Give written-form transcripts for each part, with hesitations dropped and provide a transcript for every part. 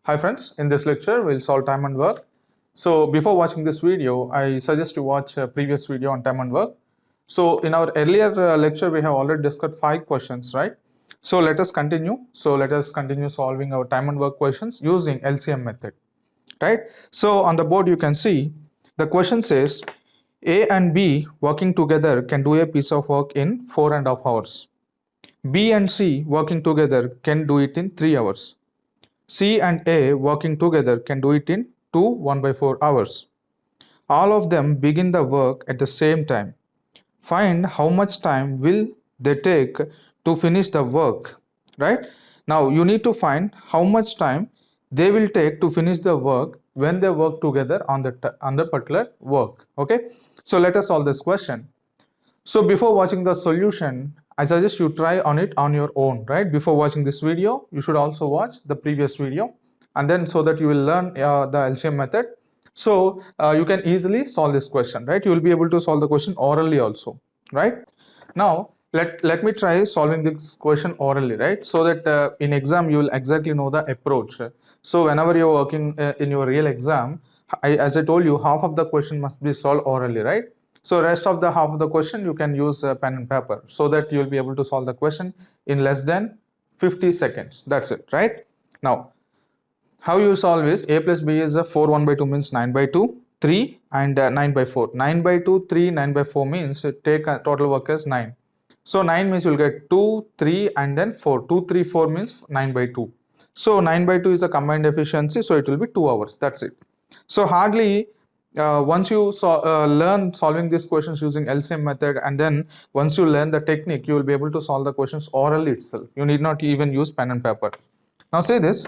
Hi friends, in this lecture we'll solve time and work. So before watching this video, I suggest you watch a previous video on time and work. So in our earlier lecture we have already discussed 5 questions, right? So let us continue. Solving our time and work questions using LCM method, right? So on the board you can see the question says A and B working together can do a piece of work in 4.5 hours. B and C working together can do it in 3 hours. C and A working together can do it in 2 1/4 hours. All of them begin the work at the same time. Find how much time will they take to finish the work, right? Now you need to find how much time they will take to finish the work when they work together on the particular work. Okay, so let us solve this question. So before watching the solution, I suggest you try on it on your own, right? Before watching this video, you should also watch the previous video, and then so that you will learn the LCM method. So you can easily solve this question, right? You will be able to solve the question orally also, right? Now let me try solving this question orally, right? So that in exam you will exactly know the approach. So whenever you're working in your real exam, as I told you, half of the question must be solved orally, right? So rest of the half of the question you can use pen and paper so that you will be able to solve the question in less than 50 seconds. That's it, right? Now, how you solve is A plus B is 4 1/2 means 9/2, 3 and 9/4. 9/2, 3, 9/4 means take a total work as 9. So 9 means you will get 2, 3 and then 4. 2, 3, 4 means 9/2. So 9/2 is a combined efficiency, so it will be 2 hours. That's it. So hardly once you learn solving these questions using LCM method, and then once you learn the technique, you will be able to solve the questions orally itself. You need not even use pen and paper. Now say this.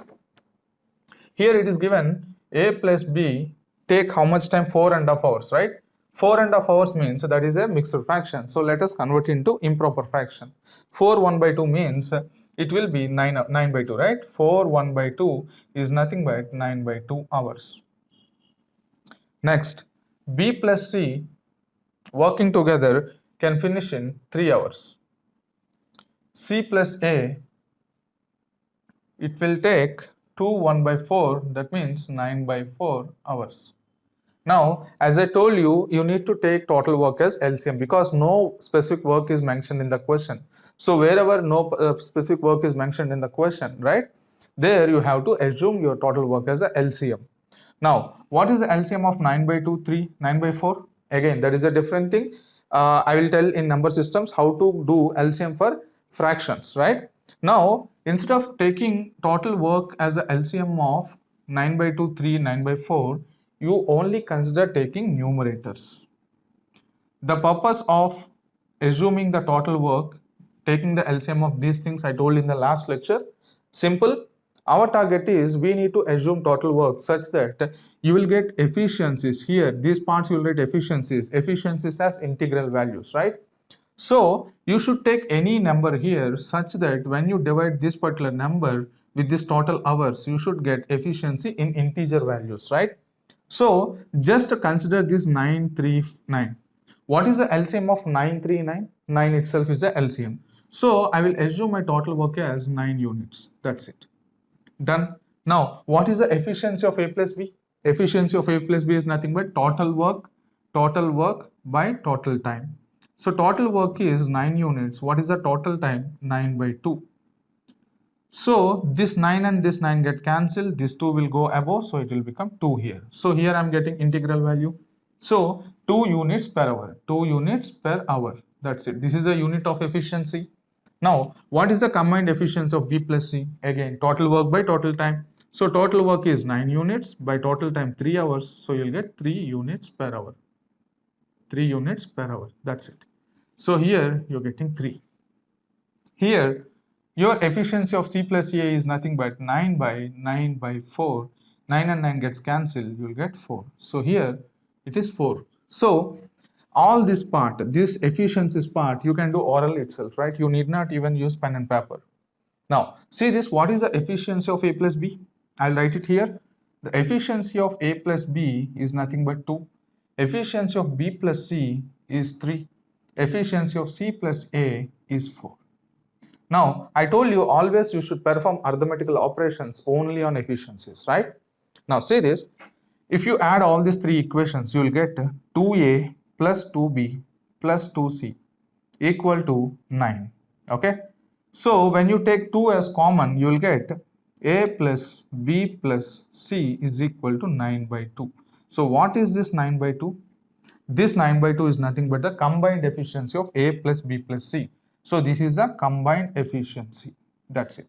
Here it is given A plus B take how much time? 4.5 hours, right? 4.5 hours means that is a mixed fraction. So let us convert into improper fraction. 4 1/2 means it will be 9/2, right? 4 1/2 is nothing but 9/2 hours. Next, B plus C working together can finish in 3 hours. C plus A, it will take 2 1/4, that means 9/4 hours. Now, as I told you, you need to take total work as LCM because no specific work is mentioned in the question. So wherever no specific work is mentioned in the question, right, there you have to assume your total work as a LCM. Now, what is the LCM of 9/2, 3, 9/4? Again, that is a different thing. I will tell in number systems how to do LCM for fractions, right? Now, instead of taking total work as a LCM of 9/2, 3, 9/4, you only consider taking numerators. The purpose of assuming the total work, taking the LCM of these things I told in the last lecture, simple. Our target is we need to assume total work such that you will get efficiencies here. These parts you will get efficiencies as integral values, right? So you should take any number here such that when you divide this particular number with this total hours, you should get efficiency in integer values, right? So just consider this 939. What is the LCM of 939? 9 itself is the LCM. So I will assume my total work as 9 units. That's it. Done. Now, what is the efficiency of A plus B? Efficiency of A plus B is nothing but total work by total time. So total work is 9 units. What is the total time? 9/2. So this 9 and this 9 get cancelled. This 2 will go above. So it will become 2 here. So here I am getting integral value. So 2 units per hour. 2 units per hour. That's it. This is a unit of efficiency. Now, what is the combined efficiency of B plus C? Again, total work by total time. So total work is 9 units by total time 3 hours. So you'll get 3 units per hour. 3 units per hour. That's it. So here you're getting 3. Here your efficiency of C plus A is nothing but 9/4. 9 and 9 gets cancelled. You'll get 4. So here it is 4. So all this part, this efficiencies part, you can do oral itself, right? You need not even use pen and paper. Now, see this, what is the efficiency of A plus B? I'll write it here. The efficiency of A plus B is nothing but 2. Efficiency of B plus C is 3. Efficiency of C plus A is 4. Now, I told you always you should perform arithmetical operations only on efficiencies, right? Now, see this. If you add all these three equations, you will get 2a plus 2b plus 2c equal to 9. Okay. So, when you take 2 as common, you will get a plus b plus c is equal to 9 by 2. So, what is this 9 by 2? This 9 by 2 is nothing but the combined efficiency of a plus b plus c. So, this is the combined efficiency. That's it.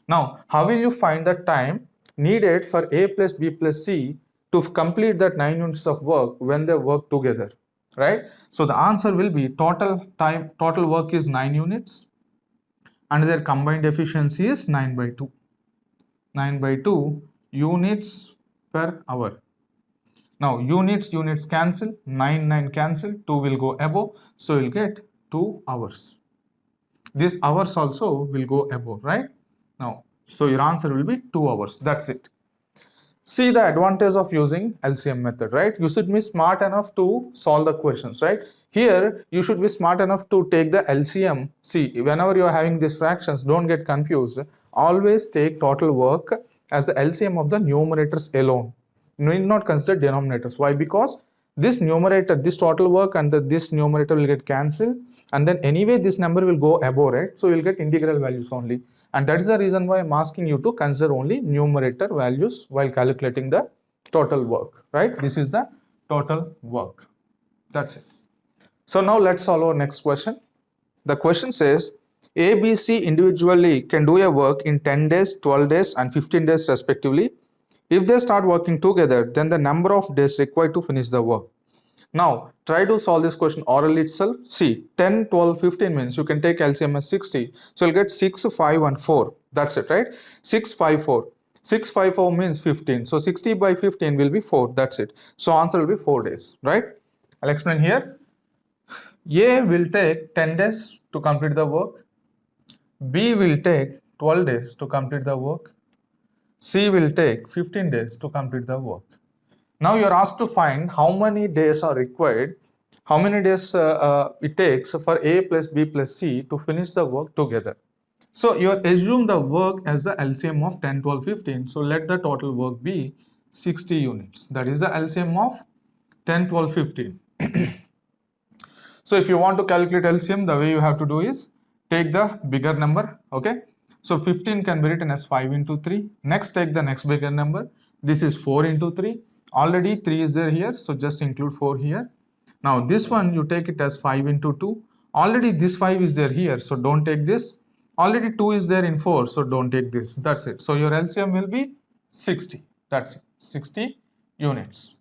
Now, how will you find the time needed for a plus b plus c to complete that 9 units of work when they work together, right? So, the answer will be total work is 9 units and their combined efficiency is 9 by 2. 9 by 2 units per hour. Now, units cancel, 9 cancel, 2 will go above, so you'll get 2 hours. This hours also will go above, right? Now, so your answer will be 2 hours. That's it. See the advantage of using LCM method, right? You should be smart enough to solve the questions, right? Here, you should be smart enough to take the LCM. See, whenever you are having these fractions, don't get confused. Always take total work as the LCM of the numerators alone. You need not consider denominators. Why? Because this numerator, this total work and this numerator will get cancelled, and then anyway this number will go above, right? So you'll get integral values only, and that is the reason why I'm asking you to consider only numerator values while calculating the total work, right? This is the total work. That's it. So now let's solve our next question. The question says A, B, C individually can do a work in 10 days, 12 days and 15 days respectively. If they start working together, then the number of days required to finish the work. Now, try to solve this question orally itself. See, 10, 12, 15 means you can take LCM as 60. So, you'll get 6, 5 and 4. That's it, right? 6, 5, 4. 6, 5, 4 means 15. So, 60 by 15 will be 4. That's it. So, answer will be 4 days, right? I'll explain here. A will take 10 days to complete the work. B will take 12 days to complete the work. C will take 15 days to complete the work. Now you are asked to find how many days are required, how many days it takes for A plus B plus C to finish the work together. So you assume the work as the LCM of 10, 12, 15. So let the total work be 60 units. That is the LCM of 10, 12, 15. So if you want to calculate LCM, the way you have to do is take the bigger number, okay? So 15 can be written as 5 into 3. Next, take the next bigger number. This is 4 into 3. Already 3 is there here, so just include 4 here. Now this one you take it as 5 into 2. Already this 5 is there here, so don't take this. Already 2 is there in 4, so don't take this. That's it. So your LCM will be 60. That's it. 60 units.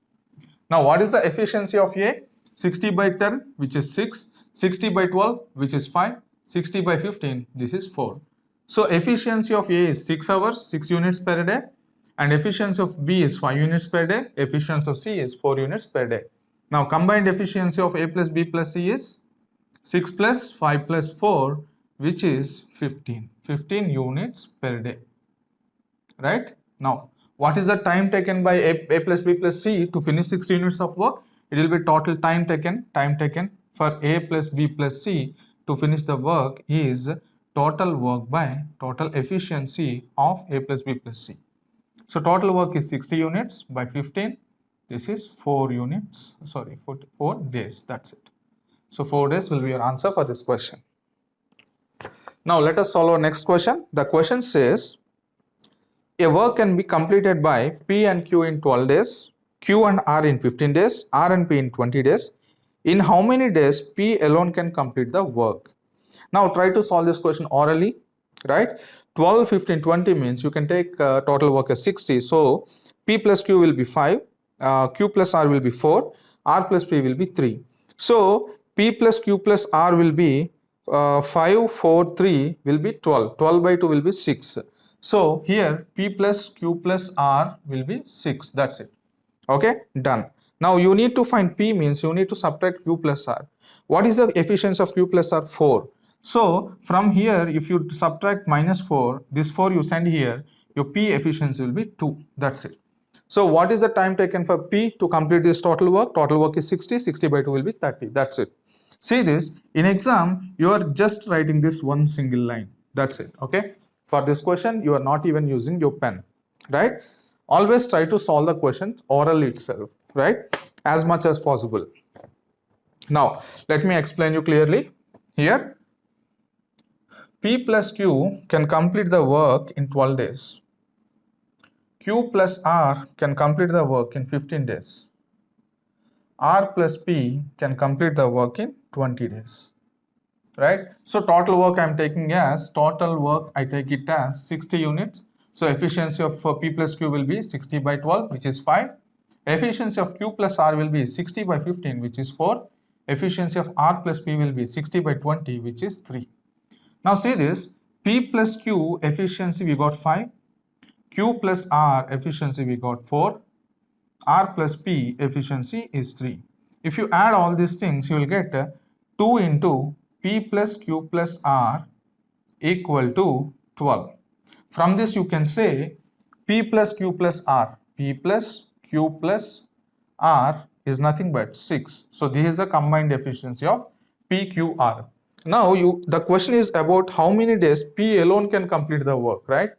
Now what is the efficiency of A? 60 by 10, which is 6. 60 by 12, which is 5. 60 by 15, this is 4. So efficiency of A is 6 hours, 6 units per day, and efficiency of B is 5 units per day, efficiency of C is 4 units per day. Now combined efficiency of A plus B plus C is 6 plus 5 plus 4, which is 15 units per day, right? Now what is the time taken by A plus B plus C to finish 6 units of work? It will be total time taken for A plus B plus C to finish the work is total work by total efficiency of A plus B plus C. So total work is 60 units by 15. This is 4 units, sorry, 4 days. That's it. So 4 days will be your answer for this question. Now let us solve our next question. The question says a work can be completed by P and Q in 12 days, Q and R in 15 days, R and P in 20 days. In how many days P alone can complete the work? Now try to solve this question orally, right? 12, 15, 20 means you can take total work as 60. So P plus Q will be 5, Q plus R will be 4, R plus P will be 3. So P plus Q plus R will be 5, 4, 3 will be 12. 12 by 2 will be 6. So here P plus Q plus R will be 6. That's it. Okay, done. Now you need to find P means you need to subtract Q plus R. What is the efficiency of Q plus R? 4. So from here, if you subtract minus 4, this 4 you send here, your P efficiency will be 2. That's it. So what is the time taken for P to complete this total work? Total work is 60. 60 by 2 will be 30. That's it. See this, in exam, you are just writing this one single line. That's it. Okay. For this question, you are not even using your pen, right? Always try to solve the question orally itself, right? As much as possible. Now, let me explain you clearly. Here, P plus Q can complete the work in 12 days. Q plus R can complete the work in 15 days. R plus P can complete the work in 20 days. Right? So total work I take it as 60 units. So efficiency of P plus Q will be 60 by 12, which is 5. Efficiency of Q plus R will be 60 by 15, which is 4. Efficiency of R plus P will be 60 by 20, which is 3. Now see this, P plus Q efficiency we got 5. Q plus R efficiency we got 4. R plus P efficiency is 3. If you add all these things, you will get 2 into P plus Q plus R equal to 12. From this you can say P plus Q plus R. P plus Q plus R is nothing but 6. So this is the combined efficiency of PQR. Now the question is about how many days P alone can complete the work, right?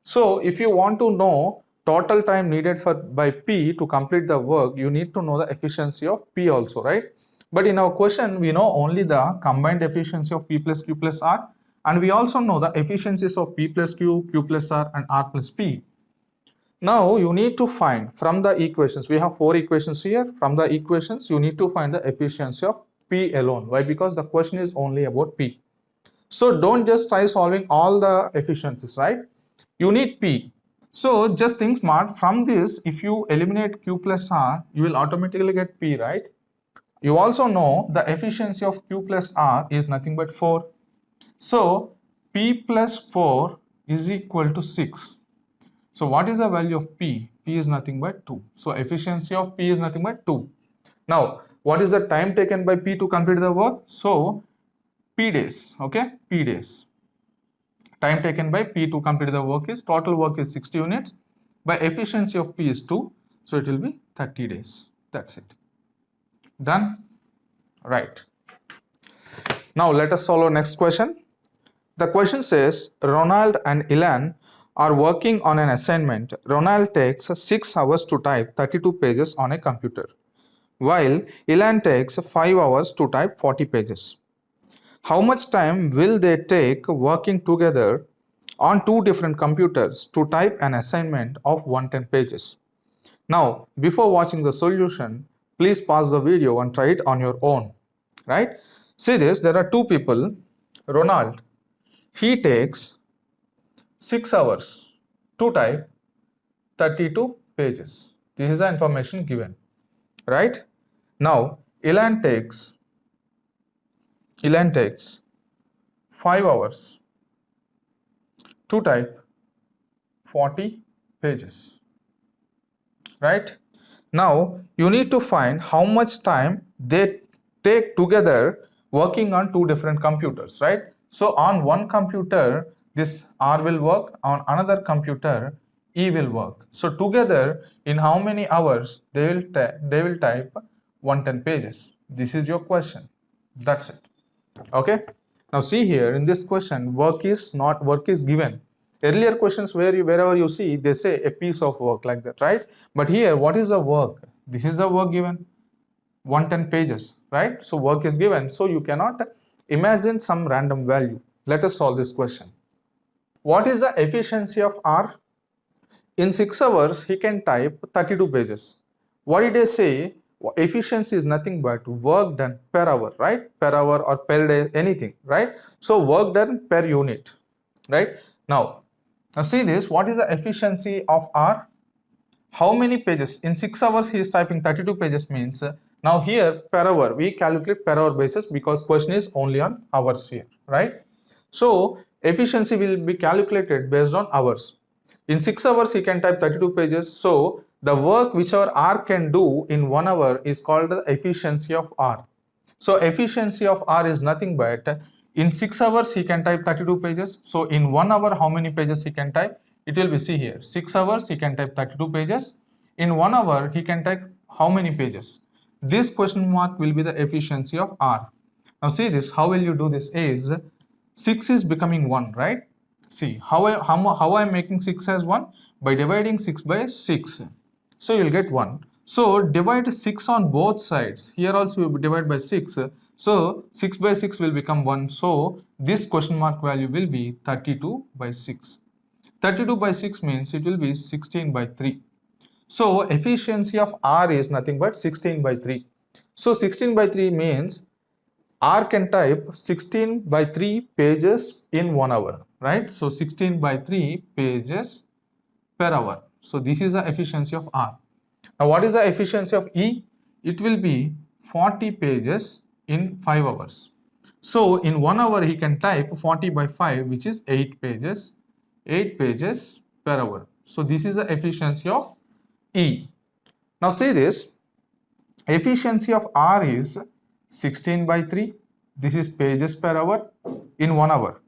So if you want to know total time needed by P to complete the work, you need to know the efficiency of P also, right? But in our question, we know only the combined efficiency of P plus Q plus R, and we also know the efficiencies of P plus Q, Q plus R, and R plus P. Now you need to find from the equations, we have 4 equations here. From the equations, you need to find the efficiency of P alone. Why? Because the question is only about P. So don't just try solving all the efficiencies, right? You need P. So just think smart. From this, if you eliminate Q plus R, you will automatically get P, right? You also know the efficiency of Q plus R is nothing but 4. So P plus 4 is equal to 6. So what is the value of P? P is nothing but 2. So efficiency of P is nothing but 2. Now, what is the time taken by P to complete the work? So P days, okay? P days. Time taken by P to complete the work is, total work is 60 units. By efficiency of P is 2. So it will be 30 days. That's it. Done? Right. Now let us solve our next question. The question says Ronald and Ilan are working on an assignment. Ronald takes 6 hours to type 32 pages on a computer, while Ilan takes 5 hours to type 40 pages. How much time will they take working together on 2 different computers to type an assignment of 110 pages? Now, before watching the solution, please pause the video and try it on your own, right? See this, there are 2 people. Ronald, he takes 6 hours to type 32 pages. This is the information given, right? Now, Ilan takes 5 hours to type 40 pages, right? Now, you need to find how much time they take together working on 2 different computers, right? So, on one computer, this R will work, on another computer, E will work. So, together, in how many hours they will type 110 pages? This is your question. That's it. Okay. Now, see here in this question, work is given. Earlier questions wherever you see, they say a piece of work like that, right? But here, what is the work? This is the work given, 110 pages, right? So work is given. So you cannot imagine some random value. Let us solve this question. What is the efficiency of R? In 6 hours, he can type 32 pages. What did I say? Efficiency is nothing but work done per hour, right? Per hour or per day, anything, right? So work done per unit, right? Now see this, what is the efficiency of R? How many pages? In 6 hours he is typing 32 pages means, now here per hour, we calculate per hour basis because question is only on hours here, right? So efficiency will be calculated based on hours. In 6 hours he can type 32 pages. So the work whichever R can do in 1 hour is called the efficiency of R. So efficiency of R is nothing but in 6 hours he can type 32 pages. So in 1 hour how many pages he can type? It will be, see here, 6 hours he can type 32 pages. In 1 hour he can type how many pages? This question mark will be the efficiency of R. Now see this, how will you do this is, 6 is becoming 1, right? See, how I am making 6 as 1? By dividing 6 by 6. So you'll get 1. So divide 6 on both sides. Here also you divide by 6. So 6 by 6 will become 1. So this question mark value will be 32 by 6. 32 by 6 means it will be 16 by 3. So efficiency of R is nothing but 16 by 3. So 16 by 3 means R can type 16 by 3 pages in 1 hour, right? So 16 by 3 pages per hour. So this is the efficiency of R. Now what is the efficiency of E? It will be 40 pages in 5 hours. So in 1 hour he can type 40 by 5, which is 8 pages per hour. So this is the efficiency of E. Now see this, efficiency of R is 16 by 3. This is pages per hour in 1 hour.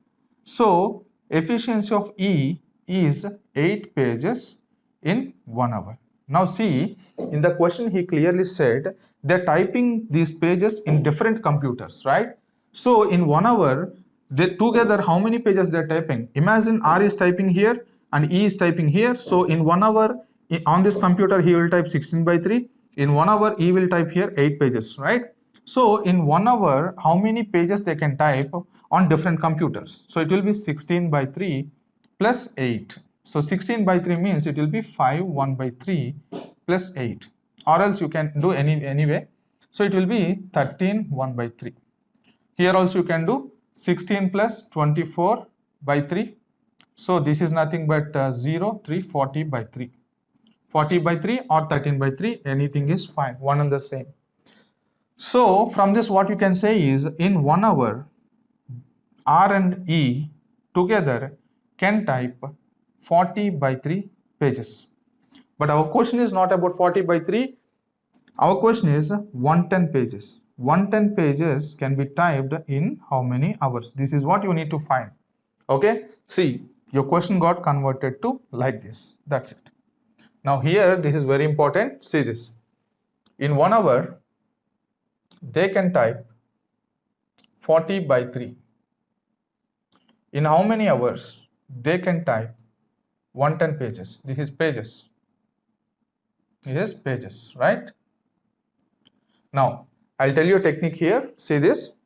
So efficiency of E is 8 pages in 1 hour. Now see, in the question he clearly said they're typing these pages in different computers, right? So in 1 hour, they together how many pages they're typing? Imagine R is typing here and E is typing here. So in 1 hour on this computer he will type 16 by 3. In 1 hour E will type here 8 pages, right? So in 1 hour, how many pages they can type on different computers? So it will be 16 by 3 plus 8. So 16 by 3 means it will be 5 1 by 3 plus 8, or else you can do anyway. So it will be 13 1 by 3. Here also you can do 16 plus 24 by 3. So this is nothing but 0 3 40 by 3. 40 by 3 or 13 by 3, anything is fine, one and the same. So from this what you can say is in 1 hour R and E together can type 40 by 3 pages. But our question is not about 40 by 3. Our question is 110 pages. 110 pages can be typed in how many hours? This is what you need to find. Okay, see, your question got converted to like this. That's it. Now here this is very important. See this. In 1 hour they can type 40 by 3. In how many hours they can type 110 pages? This is pages. This is pages, right? Now I'll tell you a technique here. See this.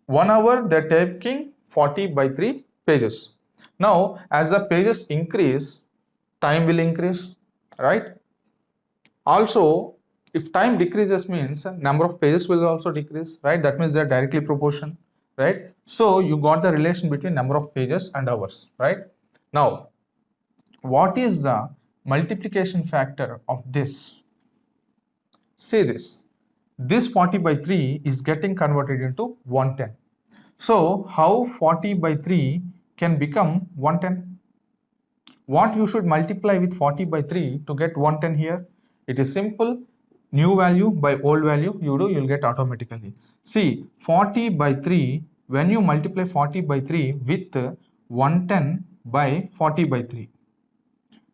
1 hour they're taking 40 by 3 pages. Now as the pages increase, time will increase, right? Also, if time decreases means number of pages will also decrease, right? That means they're directly proportional, right? So you got the relation between number of pages and hours, right? Now, what is the multiplication factor of this? See this. This 40 by 3 is getting converted into 110. So how 40 by 3 can become 110? What you should multiply with 40 by 3 to get 110 here? It is simple. New value by old value you'll get automatically. See, 40 by 3, when you multiply 40 by 3 with 110 by 40 by 3.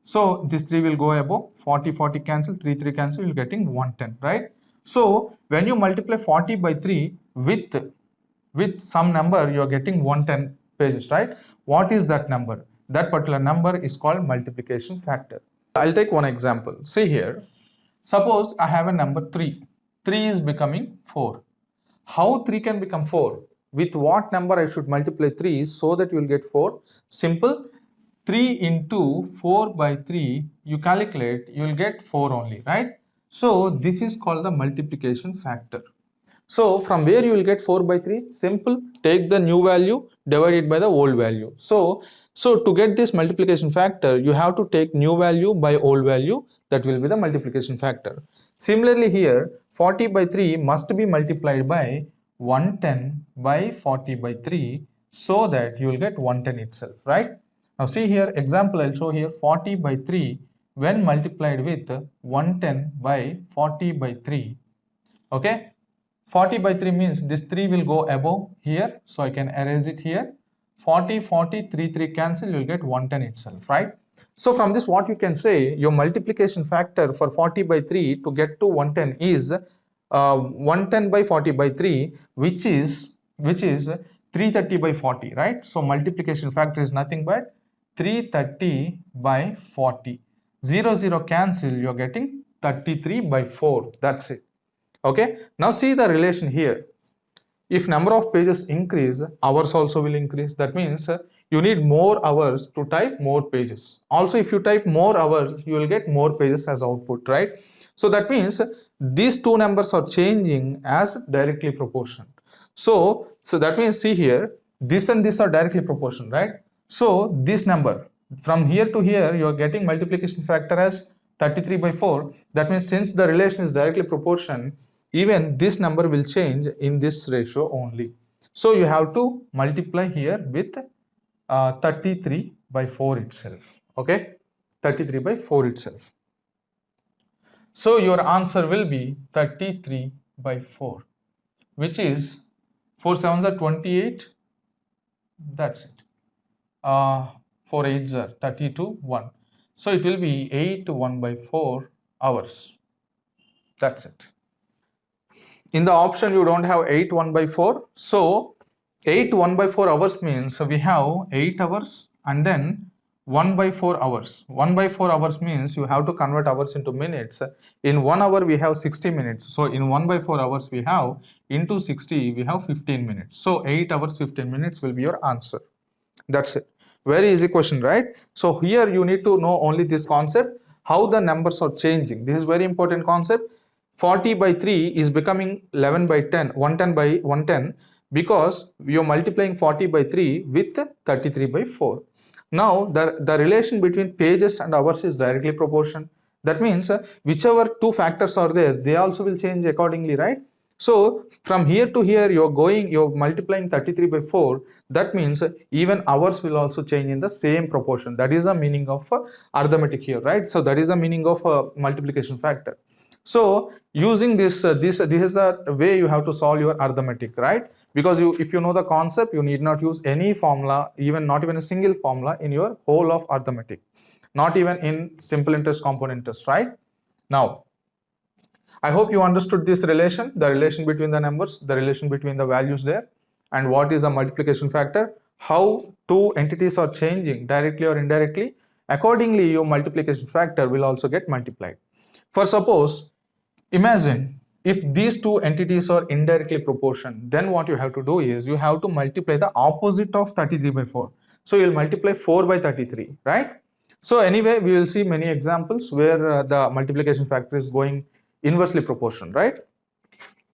So this 3 will go above, 40 40 cancel, 3 3 cancel, you're getting 110, right? So when you multiply 40 by 3 with some number, you're getting 110 pages, right? What is that number? That particular number is called multiplication factor. I'll take one example. See here. Suppose I have a number 3. 3 is becoming 4. How 3 can become 4? With what number I should multiply 3 so that you will get 4? Simple. 3 into 4 by 3, you calculate, you will get 4 only, right? So this is called the multiplication factor. So from where you will get 4 by 3? Simple. Take the new value, divide it by the old value. So to get this multiplication factor, you have to take new value by old value. That will be the multiplication factor. Similarly here, 40 by 3 must be multiplied by 110 by 40 by 3 so that you will get 110 itself, right? Now see here, example I'll show here. 40 by 3 when multiplied with 110 by 40 by 3. Okay, 40 by 3 means this 3 will go above here, so I can erase it here. 40 40 3 3 cancel, you will get 110 itself, right? So from this what you can say, your multiplication factor for 40 by 3 to get to 110 is 110 by 40 by 3, which is 330 by 40, right? So multiplication factor is nothing but 330 by 40. 0, 0 cancel, you're getting 33 by 4. That's it. Okay. Now see the relation here. If number of pages increase, hours also will increase. That means you need more hours to type more pages. Also, if you type more hours, you will get more pages as output, right? So that means these two numbers are changing as directly proportional. So that means see here, this and this are directly proportional, right? So this number from here to here, you are getting multiplication factor as 33 by 4. That means since the relation is directly proportional, even this number will change in this ratio only. So you have to multiply here with 33 by 4 itself. Okay, 33 by 4 itself. So your answer will be 33 by 4, which is 4 7s are 28. That's it. 4 8s are 32, 1. So it will be 8 1 by 4 hours. That's it. In the option, you don't have 8 1 by 4. So 8 1 by 4 hours means we have 8 hours and then 1 by 4 hours. 1 by 4 hours means you have to convert hours into minutes. In 1 hour, we have 60 minutes. So in 1 by 4 hours, we have into 60, we have 15 minutes. So 8 hours, 15 minutes will be your answer. That's it. Very easy question, right? So here you need to know only this concept, how the numbers are changing. This is very important concept. 40 by 3 is becoming 11 by 10, 110 by 110 because we are multiplying 40 by 3 with 33 by 4. Now the relation between pages and hours is directly proportional. That means whichever two factors are there, they also will change accordingly, right? So from here to here, you're multiplying 33 by 4. That means even hours will also change in the same proportion. That is the meaning of arithmetic here, right? So that is the meaning of multiplication factor. So using this is the way you have to solve your arithmetic, right? Because if you know the concept, you need not use any formula, not even a single formula in your whole of arithmetic, not even in simple interest, compound interest, right? Now, I hope you understood this relation, the relation between the numbers, the relation between the values there, and what is a multiplication factor, how two entities are changing directly or indirectly. Accordingly, your multiplication factor will also get multiplied. For suppose, imagine if these two entities are indirectly proportional, then what you have to do is you have to multiply the opposite of 33 by 4. So you'll multiply 4 by 33, right? So anyway, we will see many examples where the multiplication factor is going inversely proportional, right?